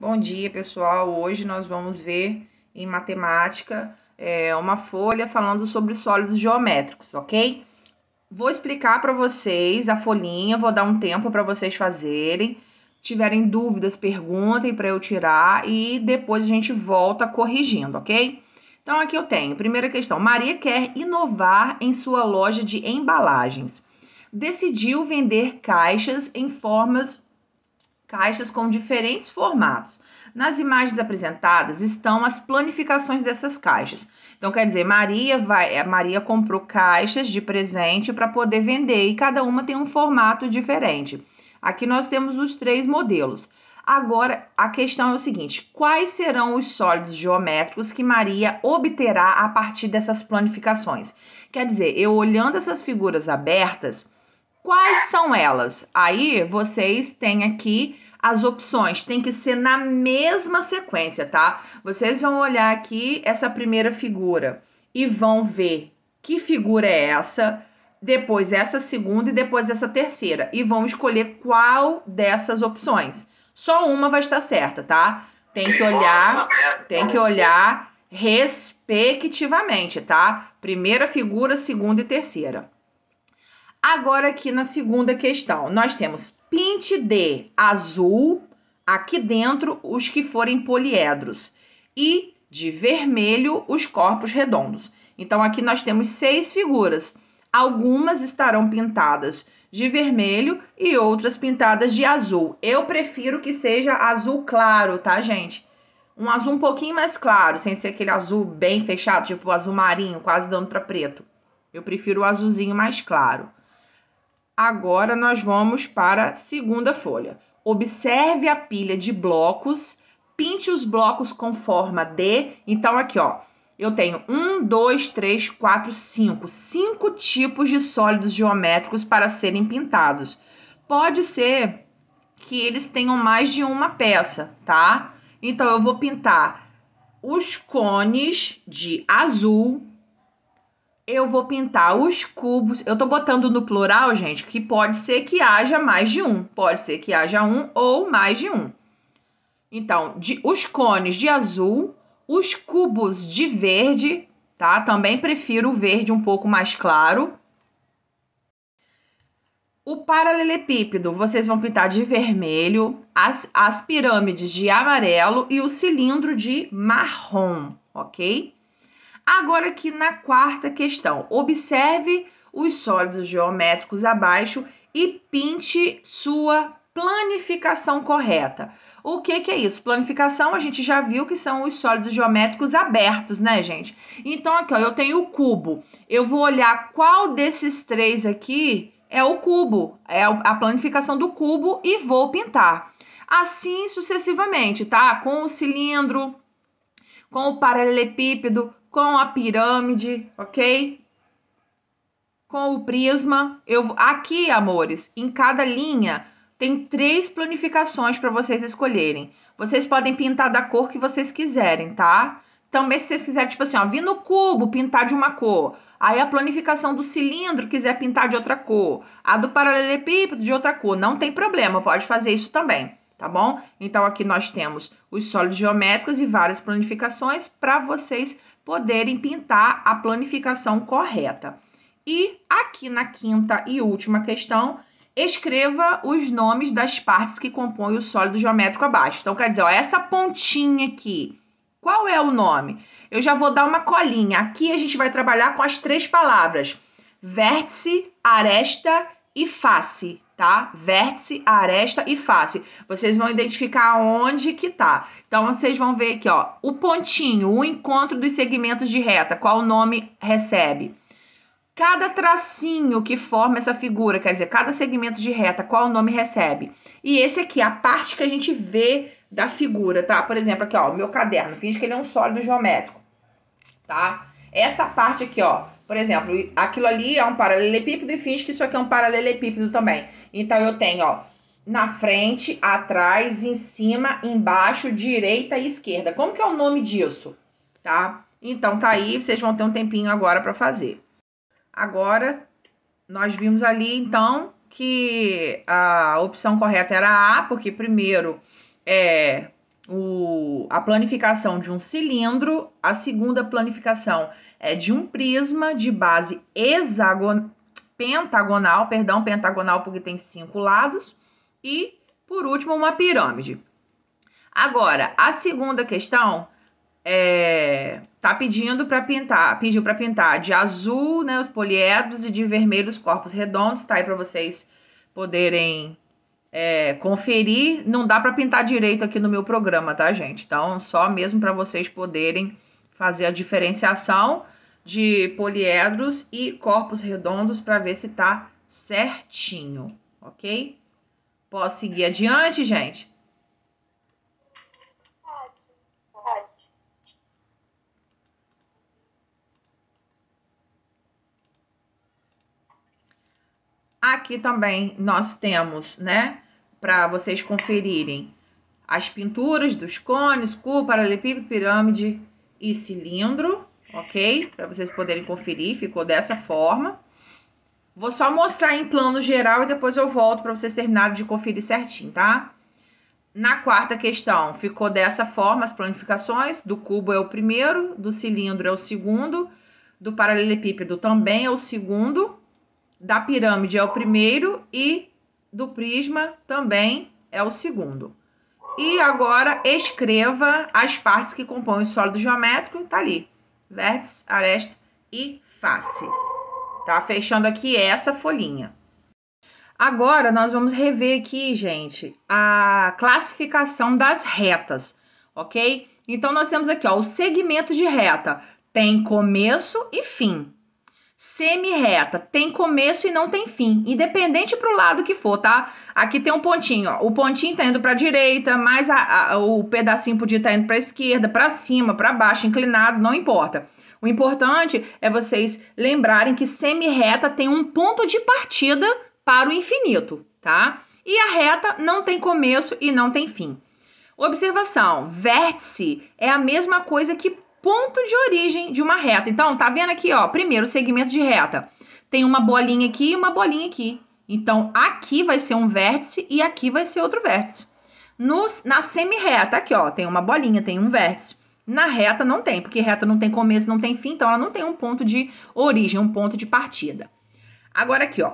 Bom dia, pessoal. Hoje nós vamos ver em matemática uma folha falando sobre sólidos geométricos, ok? Vou explicar para vocês a folhinha, vou dar um tempo para vocês fazerem. Tiverem dúvidas, perguntem para eu tirar e depois a gente volta corrigindo, ok? Então aqui eu tenho, primeira questão. Maria quer inovar em sua loja de embalagens. Decidiu vender caixas com diferentes formatos. Nas imagens apresentadas estão as planificações dessas caixas. Então, quer dizer, Maria comprou caixas de presente para poder vender e cada uma tem um formato diferente. Aqui nós temos os 3 modelos. Agora, a questão é o seguinte: quais serão os sólidos geométricos que Maria obterá a partir dessas planificações? Quer dizer, eu olhando essas figuras abertas, quais são elas? Aí vocês têm aqui as opções, tem que ser na mesma sequência, tá? Vocês vão olhar aqui essa primeira figura e vão ver que figura é essa, depois essa segunda e depois essa terceira. E vão escolher qual dessas opções. Só uma vai estar certa, tá? Tem que olhar respectivamente, tá? Primeira figura, segunda e terceira. Agora aqui na segunda questão, nós temos pinte de azul, aqui dentro os que forem poliedros, e de vermelho os corpos redondos. Então aqui nós temos 6 figuras. Algumas estarão pintadas de vermelho e outras pintadas de azul. Eu prefiro que seja azul claro, tá, gente? Um azul um pouquinho mais claro, sem ser aquele azul bem fechado, tipo o azul marinho, quase dando para preto. Eu prefiro o azulzinho mais claro. Agora nós vamos para a segunda folha. Observe a pilha de blocos, pinte os blocos com forma de... Então aqui, ó, eu tenho 1, 2, 3, 4, 5. 5 tipos de sólidos geométricos para serem pintados. Pode ser que eles tenham mais de uma peça, tá? Então eu vou pintar os cones de azul. Eu vou pintar os cubos. Eu tô botando no plural, gente, que pode ser que haja mais de um. Pode ser que haja um ou mais de um. Então, os cones de azul, os cubos de verde, tá? Também prefiro o verde um pouco mais claro. O paralelepípedo, vocês vão pintar de vermelho, as pirâmides de amarelo e o cilindro de marrom, ok? Agora aqui na quarta questão, observe os sólidos geométricos abaixo e pinte sua planificação correta. O que é isso? Planificação, a gente já viu que são os sólidos geométricos abertos, né, gente? Então aqui, ó, eu tenho o cubo. Eu vou olhar qual desses 3 aqui é o cubo, é a planificação do cubo e vou pintar. Assim sucessivamente, tá? Com o cilindro, com o paralelepípedo, com a pirâmide, ok? Com o prisma. Aqui, amores, em cada linha tem 3 planificações para vocês escolherem. Vocês podem pintar da cor que vocês quiserem, tá? Também, se vocês quiserem, tipo assim, ó, vir no cubo, pintar de uma cor. Aí a planificação do cilindro, quiser pintar de outra cor. A do paralelepípedo, de outra cor. Não tem problema, pode fazer isso também, tá bom? Então, aqui nós temos os sólidos geométricos e várias planificações para vocês poderem pintar a planificação correta. E aqui na quinta e última questão, escreva os nomes das partes que compõem o sólido geométrico abaixo. Então, quer dizer, ó, essa pontinha aqui, qual é o nome? Eu já vou dar uma colinha. Aqui a gente vai trabalhar com as 3 palavras: vértice, aresta e face, tá? Vértice, aresta e face. Vocês vão identificar onde que tá. Então, vocês vão ver aqui, ó, o pontinho, o encontro dos segmentos de reta, qual nome recebe? Cada tracinho que forma essa figura, quer dizer, cada segmento de reta, qual nome recebe? E esse aqui, a parte que a gente vê da figura, tá? Por exemplo, aqui, ó, o meu caderno, finge que ele é um sólido geométrico, tá? Essa parte aqui, ó, por exemplo, aquilo ali é um paralelepípedo e finge que isso aqui é um paralelepípedo também. Então, eu tenho, ó, na frente, atrás, em cima, embaixo, direita e esquerda. Como que é o nome disso, tá? Então, tá aí, vocês vão ter um tempinho agora para fazer. Agora, nós vimos ali, então, que a opção correta era A, porque primeiro a planificação de um cilindro, a segunda planificação é de um prisma de base pentagonal, porque tem 5 lados, e, por último, uma pirâmide. Agora, a segunda questão pediu para pintar de azul, né, os poliedros, e de vermelho os corpos redondos, tá aí para vocês poderem conferir. Não dá para pintar direito aqui no meu programa, tá, gente? Então, só mesmo para vocês poderem fazer a diferenciação de poliedros e corpos redondos para ver se tá certinho, ok? Posso seguir adiante, gente? Aqui também nós temos, né, para vocês conferirem as pinturas dos cones, cubo, paralelepípedo, pirâmide e cilindro, ok? Para vocês poderem conferir, ficou dessa forma. Vou só mostrar em plano geral e depois eu volto para vocês terminarem de conferir certinho, tá? Na quarta questão, ficou dessa forma as planificações. Do cubo é o primeiro, do cilindro é o segundo, do paralelepípedo também é o segundo, da pirâmide é o primeiro e do prisma também é o segundo. E agora escreva as partes que compõem o sólido geométrico, tá ali. Vértice, aresta e face. Tá? Fechando aqui essa folhinha. Agora nós vamos rever aqui, gente, a classificação das retas, ok? Então nós temos aqui, ó, o segmento de reta tem começo e fim. Semi-reta tem começo e não tem fim, independente para o lado que for, tá? Aqui tem um pontinho, ó. O pontinho tá indo para a direita, mas o pedacinho podia estar indo para a esquerda, para cima, para baixo, inclinado, não importa. O importante é vocês lembrarem que semi-reta tem um ponto de partida para o infinito, tá? E a reta não tem começo e não tem fim. Observação: vértice é a mesma coisa que ponto de origem de uma reta. Então, tá vendo aqui, ó, primeiro segmento de reta. Tem uma bolinha aqui e uma bolinha aqui. Então, aqui vai ser um vértice e aqui vai ser outro vértice. Na semi-reta, aqui, ó, tem uma bolinha, tem um vértice. Na reta não tem, porque reta não tem começo, não tem fim, então ela não tem um ponto de origem, um ponto de partida. Agora aqui, ó.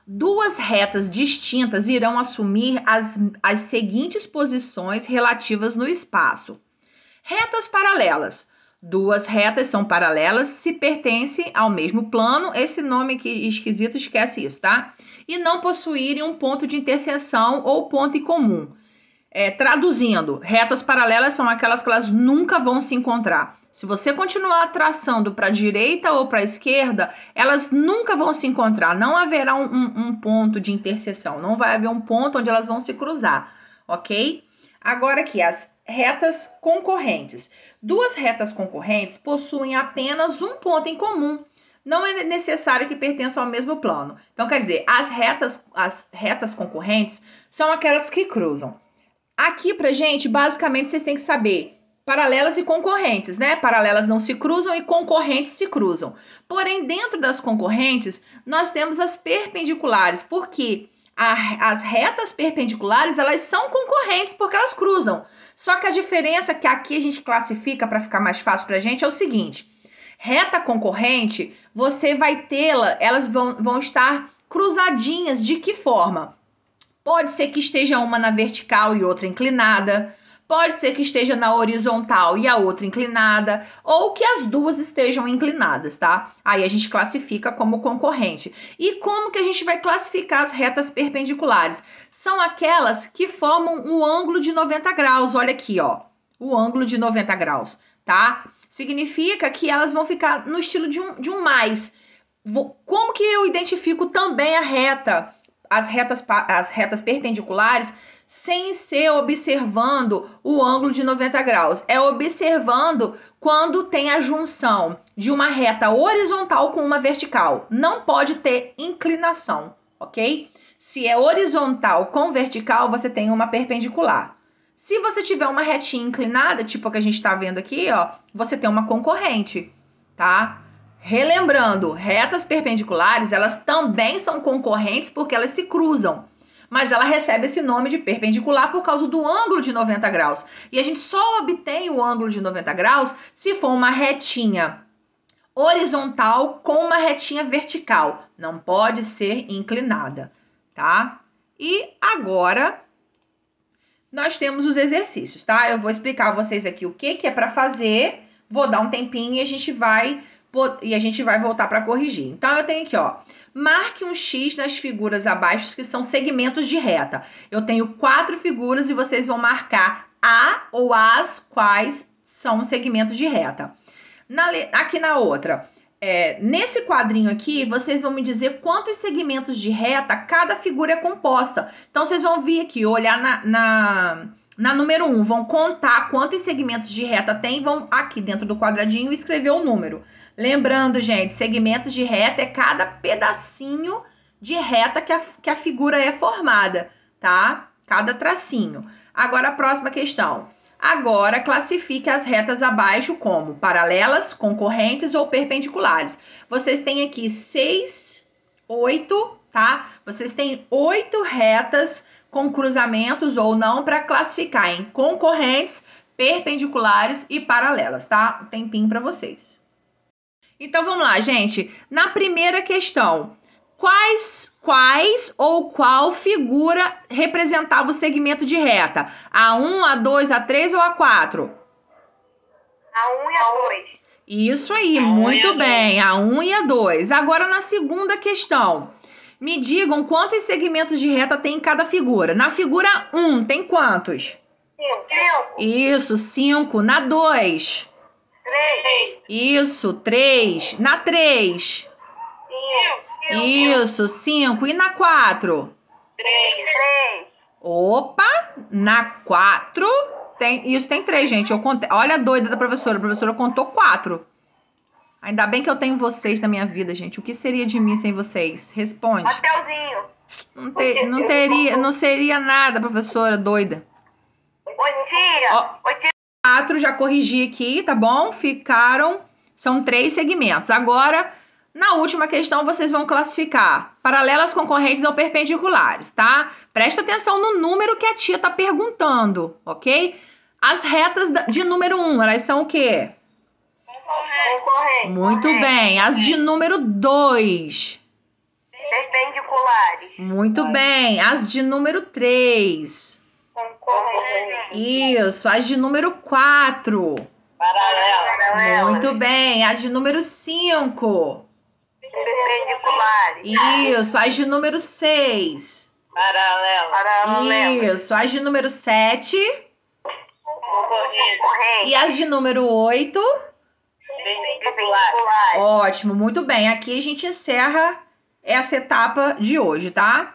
Duas retas distintas irão assumir as seguintes posições relativas no espaço. Retas paralelas. Duas retas são paralelas se pertencem ao mesmo plano. Esse nome aqui esquisito, esquece isso, tá? E não possuírem um ponto de interseção ou ponto em comum. Traduzindo, retas paralelas são aquelas que elas nunca vão se encontrar. Se você continuar traçando para a direita ou para a esquerda, elas nunca vão se encontrar. Não haverá um ponto de interseção. Não vai haver um ponto onde elas vão se cruzar, ok? Agora aqui, as retas concorrentes. Duas retas concorrentes possuem apenas um ponto em comum. Não é necessário que pertençam ao mesmo plano. Então, quer dizer, as retas concorrentes são aquelas que cruzam. Aqui, pra gente, basicamente, vocês têm que saber paralelas e concorrentes, né? Paralelas não se cruzam e concorrentes se cruzam. Porém, dentro das concorrentes, nós temos as perpendiculares, porque as retas perpendiculares, elas são concorrentes porque elas cruzam. Só que a diferença que aqui a gente classifica para ficar mais fácil para a gente é o seguinte: reta concorrente, você vai tê-la, elas vão estar cruzadinhas. De que forma? Pode ser que esteja uma na vertical e outra inclinada. Pode ser que esteja na horizontal e a outra inclinada, ou que as duas estejam inclinadas, tá? Aí a gente classifica como concorrente. E como que a gente vai classificar as retas perpendiculares? São aquelas que formam um ângulo de 90 graus. Olha aqui, ó, o ângulo de 90 graus, tá? Significa que elas vão ficar no estilo de um mais. Como que eu identifico também as retas perpendiculares, sem ser observando o ângulo de 90 graus? É observando quando tem a junção de uma reta horizontal com uma vertical. Não pode ter inclinação, ok? Se é horizontal com vertical, você tem uma perpendicular. Se você tiver uma retinha inclinada, tipo a que a gente está vendo aqui, ó, você tem uma concorrente, tá? Relembrando, retas perpendiculares, elas também são concorrentes porque elas se cruzam. mas ela recebe esse nome de perpendicular por causa do ângulo de 90 graus. E a gente só obtém o ângulo de 90 graus se for uma retinha horizontal com uma retinha vertical. Não pode ser inclinada, tá? E agora nós temos os exercícios, tá? Eu vou explicar a vocês aqui o que é para fazer. Vou dar um tempinho e a gente vai voltar para corrigir. Então, eu tenho aqui, ó. Marque um X nas figuras abaixo que são segmentos de reta. Eu tenho 4 figuras e vocês vão marcar a ou as quais são segmentos de reta. Aqui na outra, nesse quadrinho aqui, vocês vão me dizer quantos segmentos de reta cada figura é composta. Então, vocês vão vir aqui, olhar na número 1, vão contar quantos segmentos de reta tem, vão aqui dentro do quadradinho escrever o número. Lembrando, gente, segmentos de reta é cada pedacinho de reta que a figura é formada, tá? Cada tracinho. Agora, a próxima questão. Agora, classifique as retas abaixo como paralelas, concorrentes ou perpendiculares. Vocês têm aqui 8, tá? Vocês têm 8 retas com cruzamentos ou não para classificar em concorrentes, perpendiculares e paralelas, tá? Um tempinho para vocês. Então, vamos lá, gente. Na primeira questão, quais ou qual figura representava o segmento de reta? A1, A2, A3 ou A4? A1 e A2. Isso aí, muito bem. A1 e A2. Agora, na segunda questão, me digam quantos segmentos de reta tem em cada figura. Na figura 1, tem quantos? 5. Isso, 5. Na 2? 3. Isso, 3. Na 3? 5. Isso, 5. E na 4? 3. Opa, na 4 tem 3, gente. Eu contei. Olha a doida da professora. A professora contou 4. Ainda bem que eu tenho vocês na minha vida, gente. O que seria de mim sem vocês? Responde. Hotelzinho. Não seria nada, professora doida. Ô, tia. 4, já corrigi aqui, tá bom? São 3 segmentos. Agora, na última questão, vocês vão classificar paralelas, concorrentes ou perpendiculares, tá? Presta atenção no número que a tia tá perguntando, ok? As retas de número 1, elas são o quê? Concorrente. Muito bem. As de número 2. Perpendiculares. Muito bem. As de número 3. Concorrente. Isso. As de número 4. Paralela. Muito bem. As de número 5. Perpendiculares. Isso. As de número 6. Paralela. Isso. As de número 7. Concorrente. E as de número 8. Perpendiculares. Ótimo. Muito bem. Aqui a gente encerra essa etapa de hoje, tá?